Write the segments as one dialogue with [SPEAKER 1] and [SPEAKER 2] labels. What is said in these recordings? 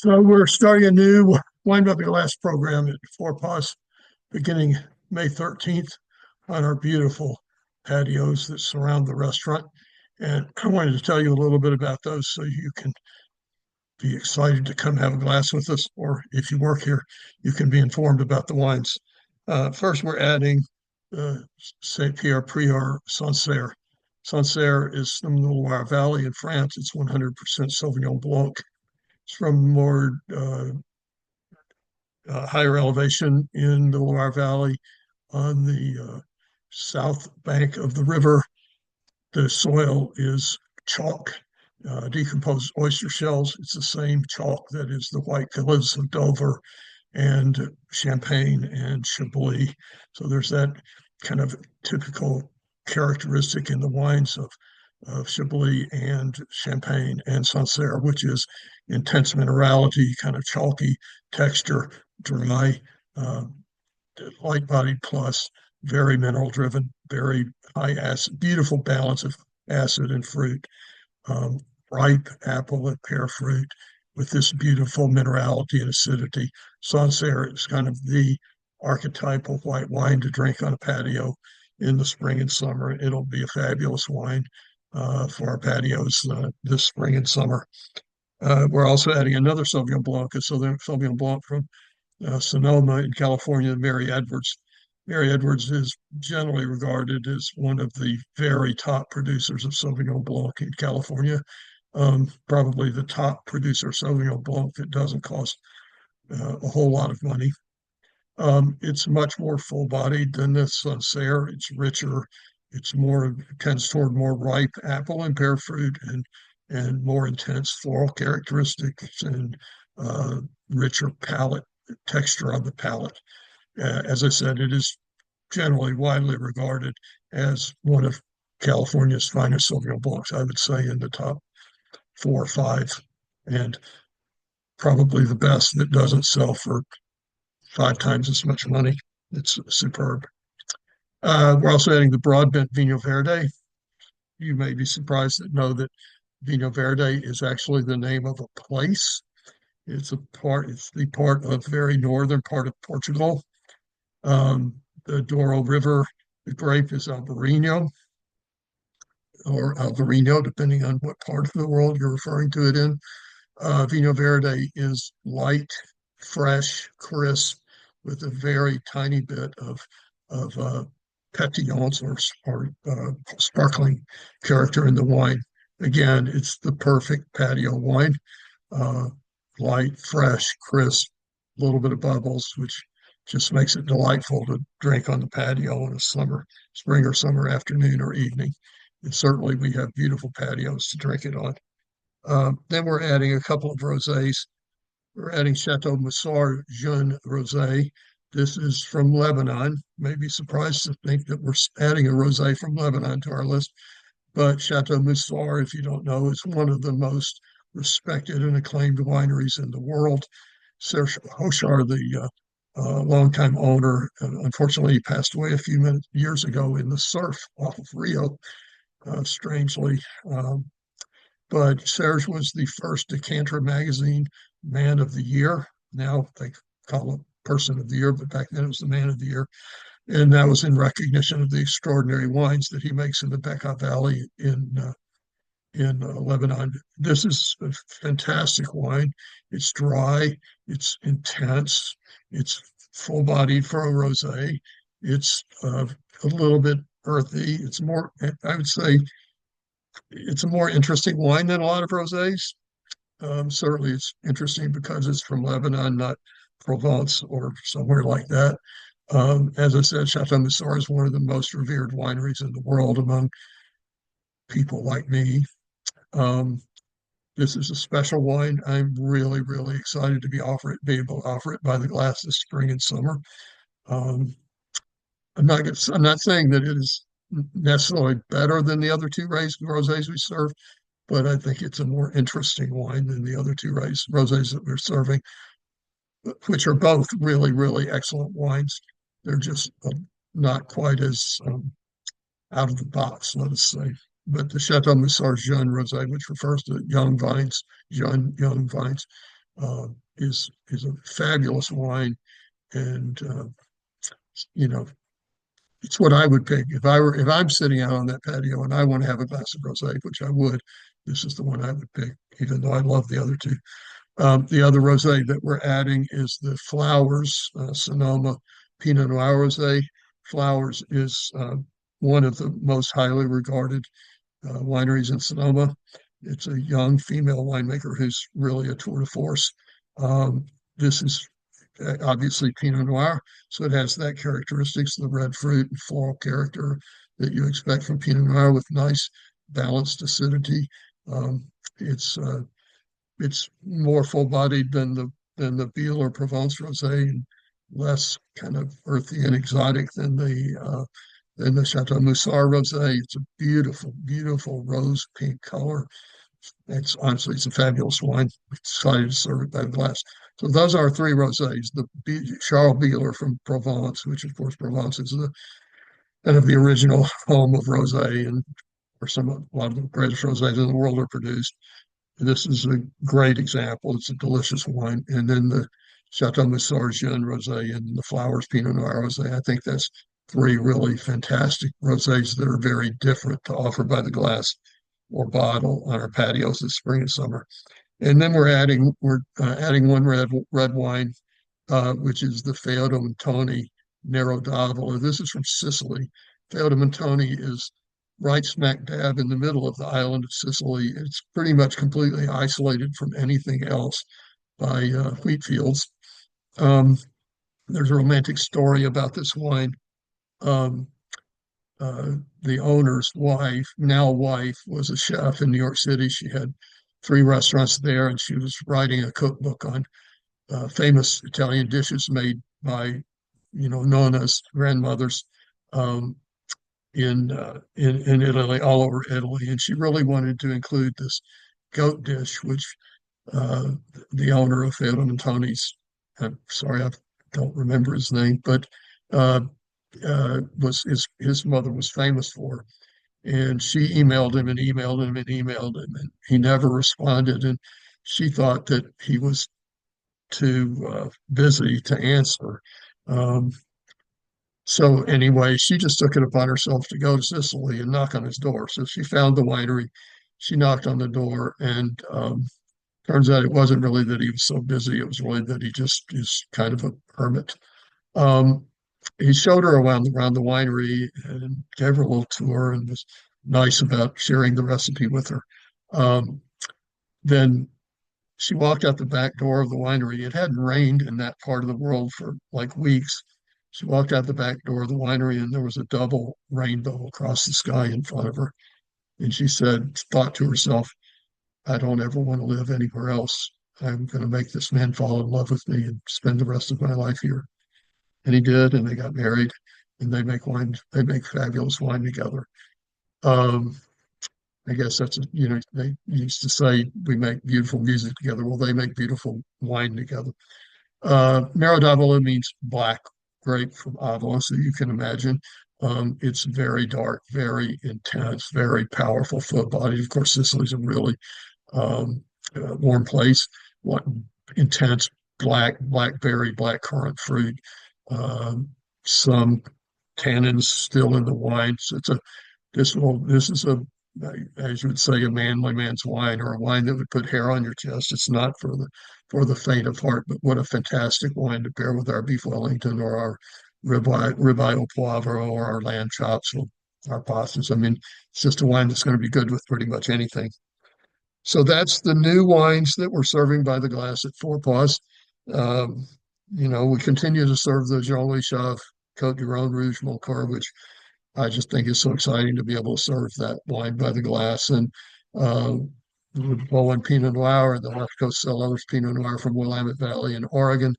[SPEAKER 1] So we're starting a new wine by the glass program at Forepaugh beginning May 13th on our beautiful patios that surround the restaurant. And I wanted to tell you a little bit about those so you can be excited to come have a glass with us, or if you work here, you can be informed about the wines. First, we're adding Saint Pierre Prieur Sancerre. Sancerre is from the Loire Valley in France. It's 100% Sauvignon Blanc. It's from more higher elevation in the Loire Valley on the south bank of the river. The soil is chalk, decomposed oyster shells. It's the same chalk that is the white villas of Dover and Champagne and Chablis. So there's that kind of typical characteristic in the wines of Chablis and Champagne and Sancerre, which is intense minerality, kind of chalky texture, dry, uh, light-bodied plus, very mineral-driven, very high acid, beautiful balance of acid and fruit, um, ripe apple and pear fruit with this beautiful minerality and acidity. Sancerre is kind of the archetypal white wine to drink on a patio in the spring and summer. It'll be a fabulous wine for our patios this spring and summer. We're also adding another Sauvignon Blanc, a Sauvignon Blanc from Sonoma in California, Mary Edwards. Mary Edwards is generally regarded as one of the very top producers of Sauvignon Blanc in California. Probably the top producer of Sauvignon Blanc that doesn't cost a whole lot of money. It's much more full-bodied than the Sancerre. It's richer. It's more tends toward more ripe apple and pear fruit and more intense floral characteristics and richer palate texture on the palate. As I said, it is generally widely regarded as one of California's finest Sauvignon Blancs. I would say in the top 4 or 5, and probably the best that doesn't sell for 5 times as much money. It's superb. We're also adding the Broadbent Vinho Verde. You may be surprised to know that Vinho Verde is actually the name of a place. It's the part of very northern part of Portugal. The Douro River, the grape is Albarino or Alvarino, depending on what part of the world you're referring to it in. Vinho Verde is light, fresh, crisp, with a very tiny bit of pétillance or sparkling character in the wine. Again, it's the perfect patio wine. Uh, Light, fresh, crisp, a little bit of bubbles, which just makes it delightful to drink on the patio in a spring or summer afternoon or evening. And certainly we have beautiful patios to drink it on. Then we're adding a couple of rosés. We're adding Chateau Moussard Jeune Rosé. This is from Lebanon. May be surprised to think that we're adding a rosé from Lebanon to our list, but Chateau Moussard, if you don't know, is one of the most respected and acclaimed wineries in the world. Serge Hochar, the longtime owner, unfortunately, he passed away a few years ago in the surf off of Rio, strangely. But Serge was the first Decanter magazine Man of the Year. Now they call it Person of the Year, but back then it was the Man of the Year. And that was in recognition of the extraordinary wines that he makes in the Bekaa Valley in Lebanon. This is a fantastic wine. It's dry, it's intense, it's full-bodied for a rosé. It's a little bit earthy. It's more, I would say, it's a more interesting wine than a lot of rosés. Certainly, it's interesting because it's from Lebanon, not Provence or somewhere like that. As I said, Chateau Moussard is one of the most revered wineries in the world among people like me. Um, this is a special wine. I'm really, really excited to be able to offer it by the glass this spring and summer. Um, I'm not saying that it is necessarily better than the other two rosés we serve, but I think it's a more interesting wine than the other two rosés that we're serving, which are both really, really excellent wines. They're just not quite as out of the box, let us say. But the Chateau Moussard Jeune Rosé, which refers to young vines, young vines, is a fabulous wine, and you know it's what I would pick if I'm sitting out on that patio and I want to have a glass of rosé, which I would. This is the one I would pick, even though I love the other two. The other rosé that we're adding is the Flowers Sonoma Pinot Noir rosé. Flowers is one of the most highly regarded wineries in Sonoma. It's a young female winemaker who's really a tour de force. This is obviously Pinot Noir, so it has that characteristics, the red fruit and floral character that you expect from Pinot Noir with nice balanced acidity. Um, it's uh, it's more full-bodied than the Beal or Provence rosé, and less kind of earthy and exotic than the Chateau Moussard rosé. It's a beautiful, beautiful rose pink color. It's honestly, it's a fabulous wine. Excited to serve it by the glass. So those are our three rosés. The Charles Bieler from Provence, which of course Provence is the kind of the original home of rosé, and where a lot of the greatest rosés in the world are produced. This is a great example. It's a delicious wine. And then the Chateau Moussard Jeune Rosé and the Flowers Pinot Noir Rosé. I think that's three really fantastic rosés that are very different to offer by the glass or bottle on our patios this spring and summer. And then we're adding one red wine, which is the Feodo Montone Nero d'Avola. This is from Sicily. Feodo Montone is right smack dab in the middle of the island of Sicily. It's pretty much completely isolated from anything else by wheat fields. Um, there's a romantic story about this wine. Um, the owner's wife, now wife, was a chef in New York City. She had three restaurants there, and she was writing a cookbook on famous Italian dishes made by, nonas, grandmothers um, in Italy, all over Italy. And she really wanted to include this goat dish, which uh, the owner of Feo Antoni's, I'm sorry, I don't remember his name, but uh, was his mother was famous for. And she emailed him and emailed him and emailed him, and he never responded. And she thought that he was too busy to answer. Um, so anyway, she just took it upon herself to go to Sicily and knock on his door. So she found the winery. She knocked on the door, and turns out it wasn't really that he was so busy. It was really that he just is kind of a hermit. Um, he showed her around the winery and gave her a little tour and was nice about sharing the recipe with her. Um, then she walked out the back door of the winery. It hadn't rained in that part of the world for like weeks. She walked out the back door of the winery, and there was a double rainbow across the sky in front of her. And she thought to herself, I don't ever want to live anywhere else. I'm going to make this man fall in love with me and spend the rest of my life here. And he did, and they got married, and they make wine. They make fabulous wine together. Um, I guess they used to say we make beautiful music together. Well, they make beautiful wine together. Nero d'Avola means black grape from Avola, so you can imagine. It's very dark, very intense, very powerful foot body. Of course, Sicily's a really um, warm place. What intense blackberry, black currant fruit, um, some tannins still in the wine. So this is as you would say, a manly man's wine, or a wine that would put hair on your chest. It's not for the faint of heart, but what a fantastic wine to pair with our beef Wellington or our ribeye au poivre or our lamb chops or our pastas. I mean, it's just a wine that's going to be good with pretty much anything. So that's the new wines that we're serving by the glass at Forepaugh. Um, we continue to serve the Jean-Louis Chave Côte du Rhône Rouge Moncoeur, which I just think is so exciting to be able to serve that wine by the glass. And uh, the Bowen Pinot Noir, the Left Coast Cellars Pinot Noir from Willamette Valley in Oregon,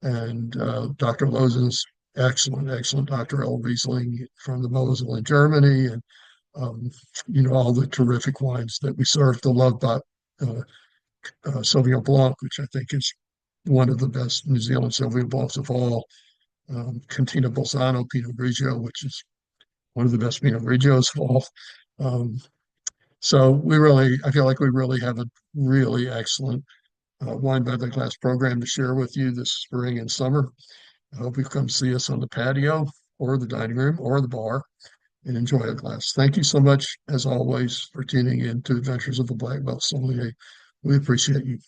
[SPEAKER 1] and Dr. Lozen's excellent Dr. L. Riesling from the Mosel in Germany, and um, all the terrific wines that we serve. The Love Bot Sauvignon Blanc, which I think is one of the best New Zealand Sauvignon Blancs of all. Cantina Bolzano Pinot Grigio, which is one of the best Pinot Grigios of all. Um, so I feel like we really have a really excellent wine by the glass program to share with you this spring and summer. I hope you come see us on the patio or the dining room or the bar and enjoy a glass. Thank you so much, as always, for tuning in to Adventures of the Black Belt Sommelier. We appreciate you.